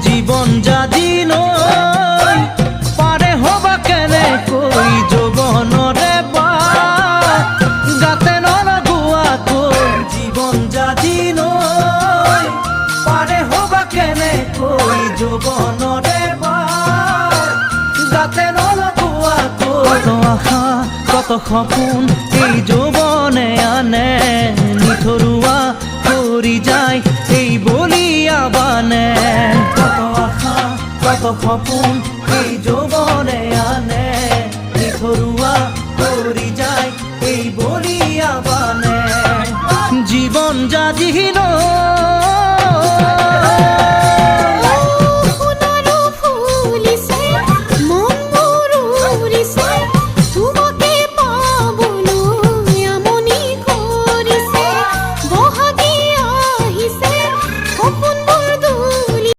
জীবন যাদিন পারে হবা কেনে কই যৌবনরে বা গাতে নলগুয়া কই জীবন যাদিন পারে হবা কেনে কই যৌবনরে বা গাতে নলগুয়া কই কত আশা কত সপোন এই যৌবনে আনে নিথৰুৱা কৰি যায় এই বলিয়া বানে কত আশা কত সপোন এই যৌবনে আনে নিথৰুৱা কৰি যায় এই বলিয়া বানে জীবন যাদিন